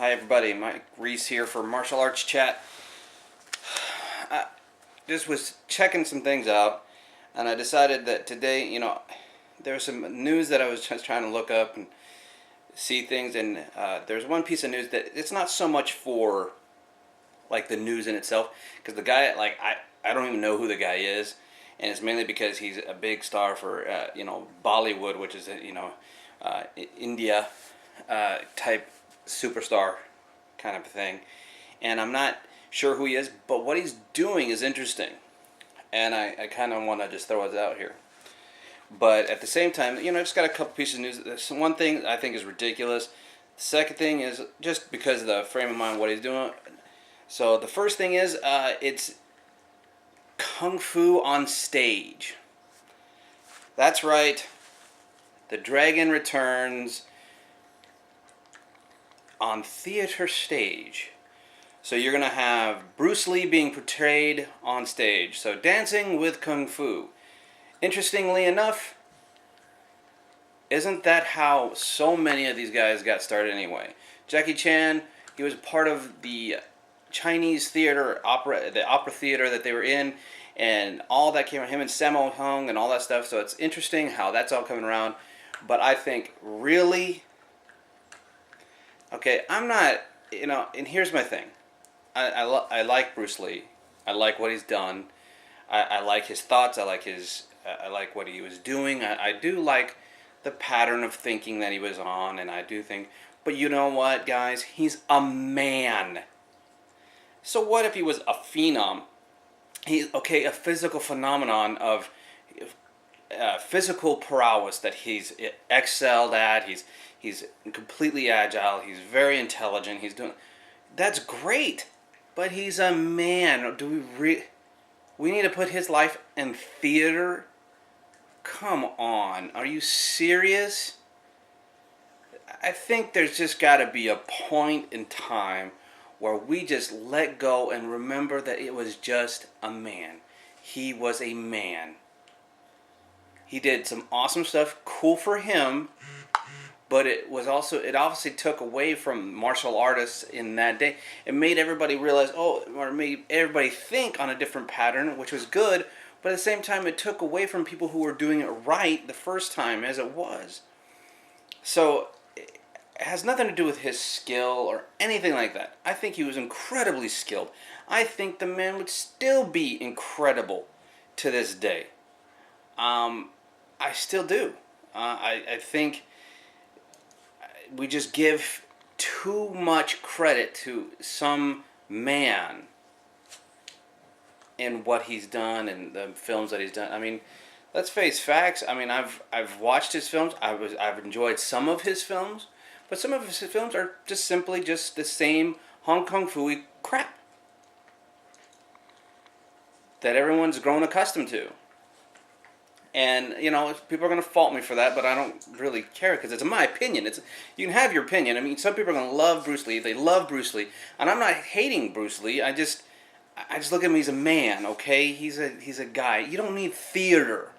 Hi everybody, Mike Reese here for Martial Arts Chat. I just was checking some things out, and I decided that today, there's some news that I was just trying to look up and see things, and there's one piece of news that it's not so much for like the news in itself, because the guy, I don't even know who the guy is, and it's mainly because he's a big star for Bollywood, which is India type superstar kind of thing, and I'm not sure who he is, but what he's doing is interesting, and I kind of want to just throw it out here. But at the same time, I just got a couple pieces of news. There's one thing I think is ridiculous. The second thing is just because of the frame of mind, what he's doing. So the first thing is it's Kung Fu on stage. That's right. The Dragon returns on theater stage. So you're going to have Bruce Lee being portrayed on stage. So dancing with Kung Fu. Interestingly enough, isn't that how so many of these guys got started anyway? Jackie Chan, he was part of the Chinese theater, the opera theater that they were in, and all that came from him and Sammo Hung and all that stuff. So it's interesting how that's all coming around. But I think really, okay, I'm not, and here's my thing. I like Bruce Lee. I like what he's done. I like his thoughts. I like what he was doing. I do like the pattern of thinking that he was on, and I do think, but you know what, guys? He's a man. So what if he was a phenom? A physical phenomenon of physical prowess that he's excelled at. He's completely agile. He's very intelligent. That's great, but he's a man. We need to put his life in theater? Come on, are you serious? I think there's just got to be a point in time where we just let go and remember that it was just a man. He was a man. He did some awesome stuff, cool for him, but it obviously took away from martial artists in that day. It made everybody realize, or made everybody think on a different pattern, which was good, but at the same time it took away from people who were doing it right the first time as it was. So it has nothing to do with his skill or anything like that. I think he was incredibly skilled. I think the man would still be incredible to this day. I still do. I think we just give too much credit to some man in what he's done and the films that he's done. I mean, let's face facts. I mean, I've watched his films. I've enjoyed some of his films, but some of his films are just simply just the same Hong Kong Phooey crap that everyone's grown accustomed to. And, people are going to fault me for that, but I don't really care because it's my opinion. You can have your opinion. I mean, some people are going to love Bruce Lee. They love Bruce Lee. And I'm not hating Bruce Lee. I just look at him, he's a man, okay? He's a guy. You don't need theater.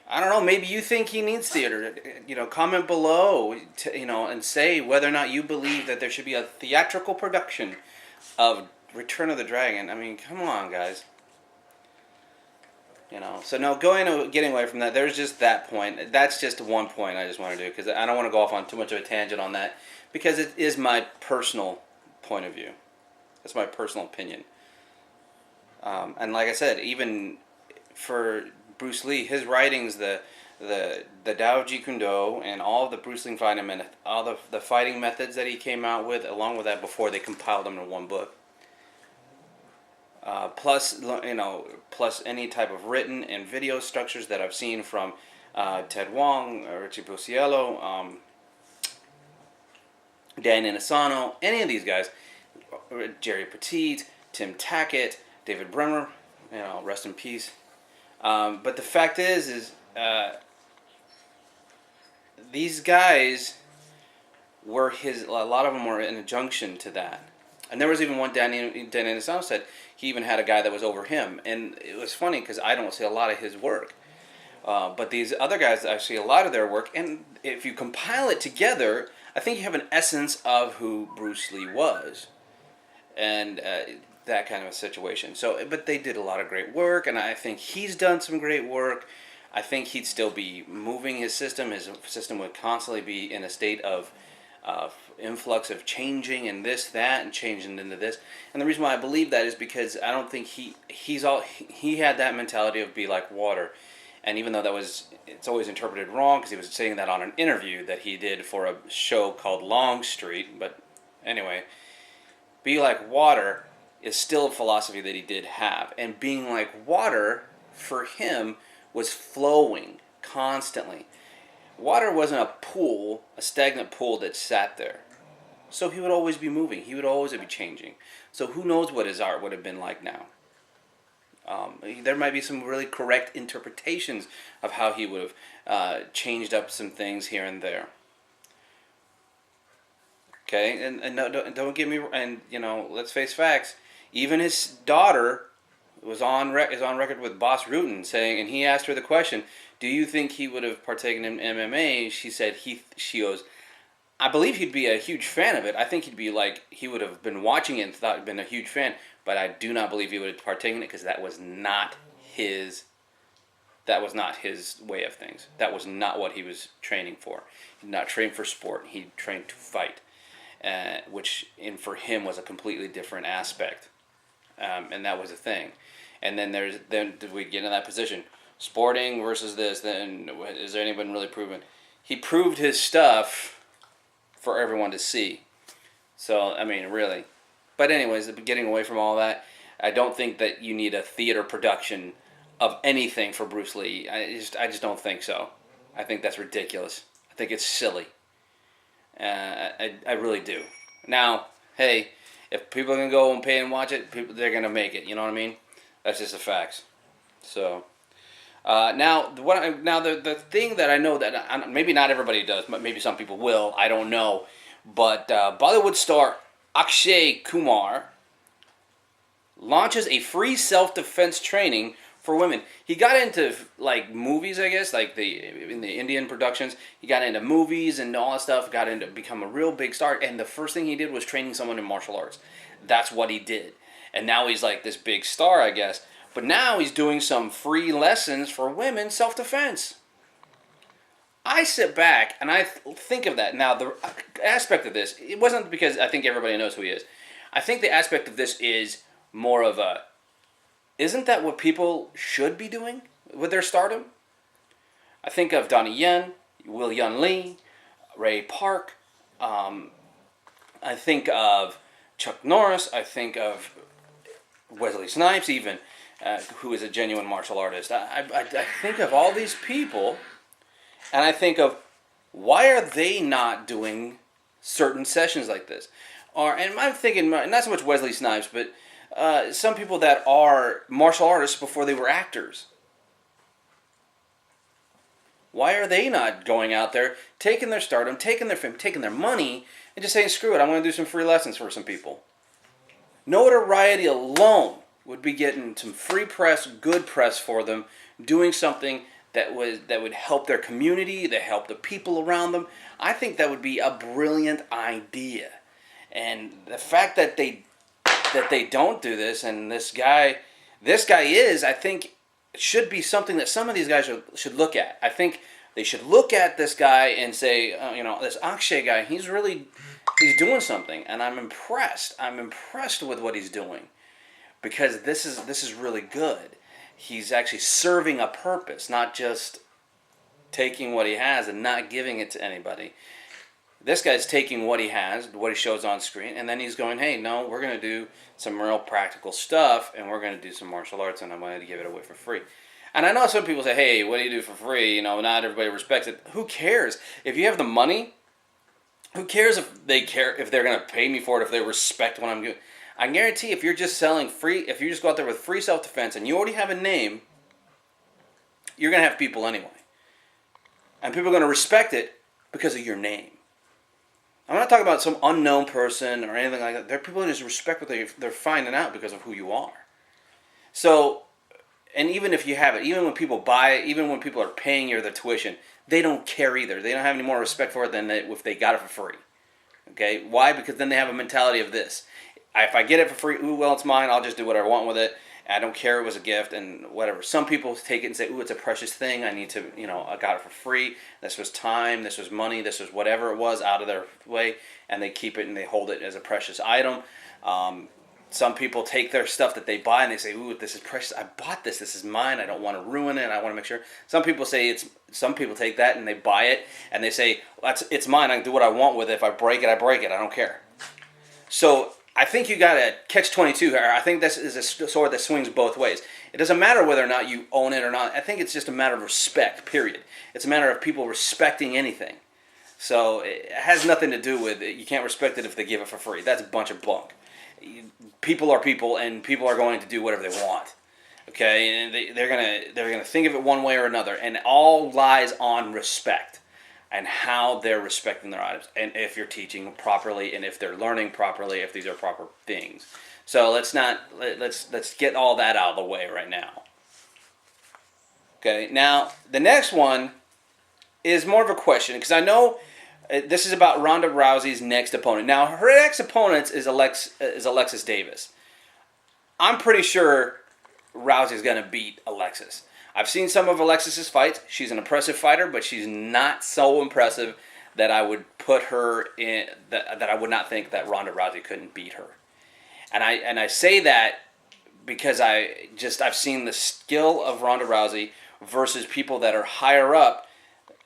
I don't know, maybe you think he needs theater. Comment below, and say whether or not you believe that there should be a theatrical production of Return of the Dragon. I mean, come on, guys. So no, getting away from that, there's just that point. That's just one point I just want to do, because I don't want to go off on too much of a tangent on that, because it is my personal point of view. That's my personal opinion. And like I said, even for Bruce Lee, his writings, the Dao Jeet Kune Do, and all of the Bruce Lee fighting all the fighting methods that he came out with, along with that before they compiled them in one book. Plus any type of written and video structures that I've seen from Ted Wong, Richie Puciello, Dan Inosanto, any of these guys, Jerry Petit, Tim Tackett, David Bremer, rest in peace. But the fact is these guys were a lot of them were in injunction to that. And there was even one, Dan Inosanto said he even had a guy that was over him. And it was funny because I don't see a lot of his work. But these other guys, I see a lot of their work. And if you compile it together, I think you have an essence of who Bruce Lee was, and that kind of a situation. So, but they did a lot of great work, and I think he's done some great work. I think he'd still be moving his system. His system would constantly be in a state of influx of changing and this, that, and changing into this. And the reason why I believe that is because I don't think he had that mentality of be like water. And even though it's always interpreted wrong because he was saying that on an interview that he did for a show called Long Street. But anyway, be like water is still a philosophy that he did have. And being like water, for him, was flowing constantly. Water wasn't a pool, a stagnant pool that sat there. So he would always be moving. He would always be changing. So who knows what his art would have been like now. There might be some really correct interpretations of how he would have changed up some things here and there. Okay, and no, don't get me, and let's face facts. Even his daughter is on record with Boss Rutan saying, and he asked her the question, "Do you think he would have partaken in MMA?" She said she goes, "I believe he'd be a huge fan of it. I think he would have been watching it and thought he'd been a huge fan, but I do not believe he would have partaken in it because that was not his way of things. That was not what he was training for. He did not train for sport. He trained to fight, which for him was a completely different aspect, and that was the thing. And then did we get in that position? Sporting versus this, then is there anyone really proven? He proved his stuff for everyone to see. So, I mean, really. But anyways, getting away from all that, I don't think that you need a theater production of anything for Bruce Lee. I just don't think so. I think that's ridiculous. I think it's silly. I really do. Now, hey, if people can go and pay and watch it, they're going to make it. You know what I mean? That's just the facts. So, now the thing that I know that maybe not everybody does, but maybe some people will. I don't know. But Bollywood star Akshay Kumar launches a free self-defense training for women. He got into like movies, I guess, like in the Indian productions. He got into movies and all that stuff. Got into become a real big star. And the first thing he did was training someone in martial arts. That's what he did. And now he's like this big star, I guess. But now he's doing some free lessons for women self-defense. I sit back and I think of that. Now, the aspect of this, it wasn't because I think everybody knows who he is. I think the aspect of this is more of a, isn't that what people should be doing with their stardom? I think of Donnie Yen, Will Yun Lee, Ray Park. I think of Chuck Norris. I think of Wesley Snipes even, who is a genuine martial artist. I think of all these people, and I think of, why are they not doing certain sessions like this? And I'm thinking, not so much Wesley Snipes, but some people that are martial artists before they were actors. Why are they not going out there, taking their stardom, taking their fame, taking their money, and just saying, screw it, I want to do some free lessons for some people? Notoriety alone would be getting some free press, good press for them, doing something that would help their community, that help the people around them. I think that would be a brilliant idea. And the fact that they don't do this, and this guy is, I think, should be something that some of these guys should look at. I think they should look at this guy and say, this Akshay guy, he's doing something, and I'm impressed. I'm impressed with what he's doing, because this is really good. He's actually serving a purpose, not just taking what he has and not giving it to anybody. This guy's taking what he has, what he shows on screen, and then he's going, hey, no, we're going to do some real practical stuff, and we're going to do some martial arts, and I'm going to give it away for free. And I know some people say, hey, what do you do for free? Not everybody respects it. Who cares? If you have the money, who cares if they're going to pay me for it, if they respect what I'm doing? I guarantee if you're just selling free, if you just go out there with free self-defense and you already have a name, you're going to have people anyway. And people are going to respect it because of your name. I'm not talking about some unknown person or anything like that. There are people who just respect what they're finding out because of who you are. So, and even if you have it, even when people buy it, even when people are paying you their tuition, they don't care either. They don't have any more respect for it than if they got it for free. Okay, why? Because then they have a mentality of this: if I get it for free, ooh, well, it's mine. I'll just do what I want with it. I don't care. It was a gift and whatever. Some people take it and say, ooh, it's a precious thing. I need to, I got it for free. This was time. This was money. This was whatever it was out of their way, and they keep it and they hold it as a precious item. Some people take their stuff that they buy and they say, ooh, this is precious. I bought this. This is mine. I don't want to ruin it. I want to make sure. Some people take that and they buy it and they say, it's mine. I can do what I want with it. If I break it, I break it. I don't care. So I think you got a catch-22 here. I think this is a sword that swings both ways. It doesn't matter whether or not you own it or not. I think it's just a matter of respect, period. It's a matter of people respecting anything. So it has nothing to do with it. You can't respect it if they give it for free. That's a bunch of bunk. People are people, and people are going to do whatever they want. Okay, and they're gonna think of it one way or another, and it all lies on respect and how they're respecting their items, and if you're teaching properly, and if they're learning properly, if these are proper things. So let's get all that out of the way right now. Okay, now the next one is more of a question, because I know this is about Ronda Rousey's next opponent. Now, her next opponent is Alexis Davis. I'm pretty sure Rousey's going to beat Alexis. I've seen some of Alexis's fights. She's an impressive fighter, but she's not so impressive that I would put her in that I would not think that Ronda Rousey couldn't beat her. And I say that because I've seen the skill of Ronda Rousey versus people that are higher up.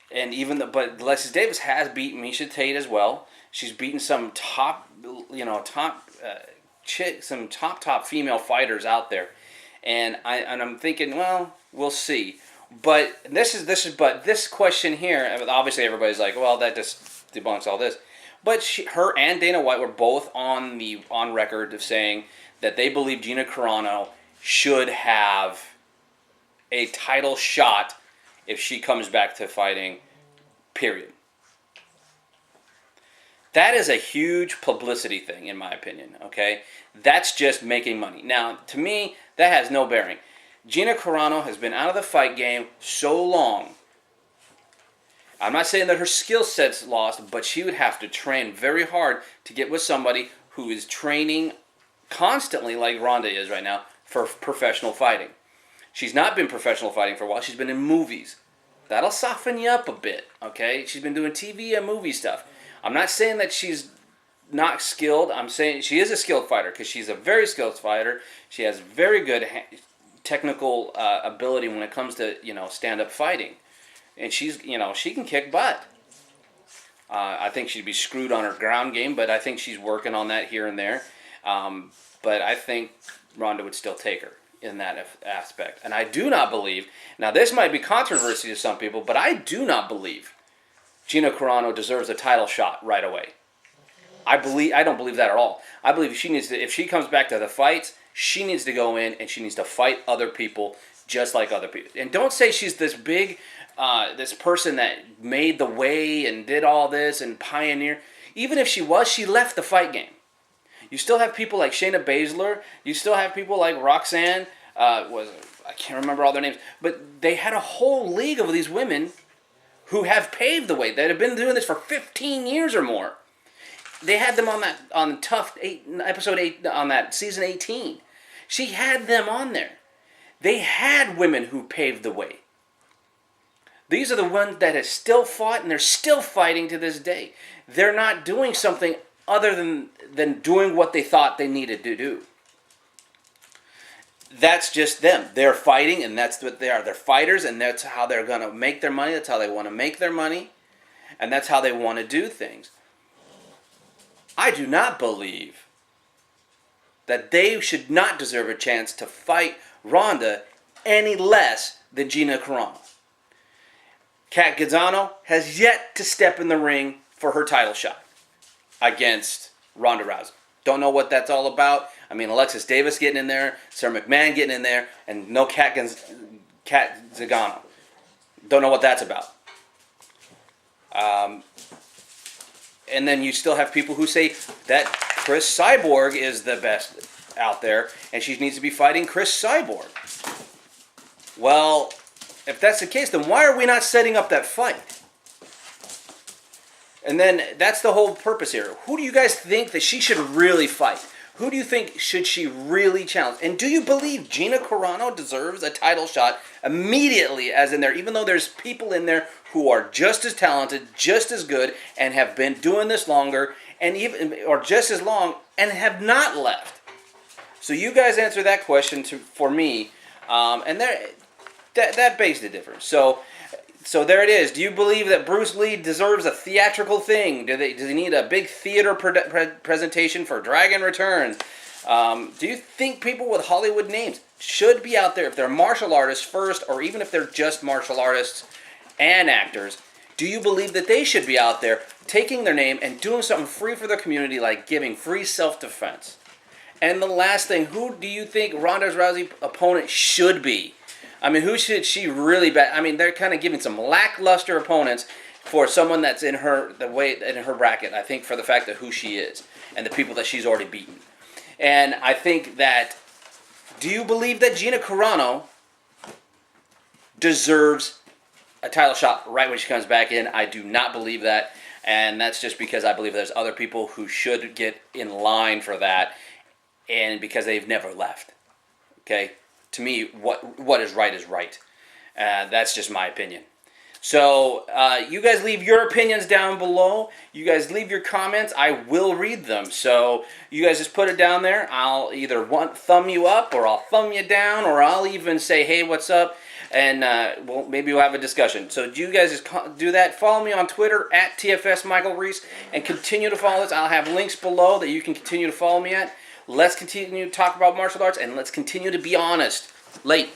And but Alexis Davis has beaten Miesha Tate as well. She's beaten some top female fighters out there, and I'm thinking, well, we'll see. But this question here, obviously everybody's like, well, that just debunks all this. But her and Dana White were both on record of saying that they believe Gina Carrano should have a title shot if she comes back to fighting, period. That is a huge publicity thing, in my opinion, okay? That's just making money. Now, to me, that has no bearing. Gina Carrano has been out of the fight game so long. I'm not saying that her skill set's lost, but she would have to train very hard to get with somebody who is training constantly, like Ronda is right now, for professional fighting. She's not been professional fighting for a while. She's been in movies. That'll soften you up a bit, okay? She's been doing TV and movie stuff. I'm not saying that she's not skilled. I'm saying she is a skilled fighter because she's a very skilled fighter. She has very good technical ability when it comes to, stand-up fighting. And she can kick butt. I think she'd be screwed on her ground game, but I think she's working on that here and there. But I think Ronda would still take her in that aspect. And I do not believe, now this might be controversy to some people, but I do not believe Gina Carrano deserves a title shot right away. I don't believe that at all. I believe if she comes back to the fights, she needs to go in and she needs to fight other people just like other people. And don't say she's this big, this person that made the way and did all this and pioneer. Even if she was, she left the fight game. You still have people like Shayna Baszler. You still have people like Roxanne. I can't remember all their names. But they had a whole league of these women who have paved the way. That have been doing this for 15 years or more. They had them on Tough 8, episode 8, on that season 18. She had them on there. They had women who paved the way. These are the ones that have still fought and they're still fighting to this day. They're not doing something other than doing what they thought they needed to do. That's just them. They're fighting, and that's what they are. They're fighters, and that's how they're going to make their money. That's how they want to make their money, and that's how they want to do things. I do not believe that they should not deserve a chance to fight Ronda any less than Gina Carrano. Kat Gazzano has yet to step in the ring for her title shot against Ronda Rousey. Don't know what that's all about. I mean, Alexis Davis getting in there, Sarah McMahon getting in there, and no Kat Zingano. Don't know what that's about. And then you still have people who say that Chris Cyborg is the best out there, and she needs to be fighting Chris Cyborg. Well, if that's the case, then why are we not setting up that fight? And then that's the whole purpose here. Who do you guys think that she should really fight? Who do you think should she really challenge? And do you believe Gina Carrano deserves a title shot immediately as in there, even though there's people in there who are just as talented, just as good, and have been doing this longer, and even or just as long, and have not left? So you guys answer that question for me, and that begs the difference. So there it is. Do you believe that Bruce Lee deserves a theatrical thing? Do they need a big theater presentation for Dragon Returns? Do you think people with Hollywood names should be out there, if they're martial artists first, or even if they're just martial artists and actors, do you believe that they should be out there taking their name and doing something free for the community, like giving free self-defense? And the last thing, who do you think Ronda Rousey's opponent should be? I mean, who should she really bet? I mean, they're kind of giving some lackluster opponents for someone that's in her bracket. I think for the fact of who she is and the people that she's already beaten. And I think that, do you believe that Gina Carrano deserves a title shot right when she comes back in? I do not believe that, and that's just because I believe there's other people who should get in line for that, and because they've never left. Okay? To me, what is right is right. That's just my opinion. So you guys leave your opinions down below. You guys leave your comments. I will read them. So you guys just put it down there. I'll either thumb you up, or I'll thumb you down, or I'll even say, hey, what's up? And maybe we'll have a discussion. So do you guys just do that? Follow me on Twitter at TFS Michael Reese, and continue to follow this. I'll have links below that you can continue to follow me at. Let's continue to talk about martial arts, and let's continue to be honest. Late.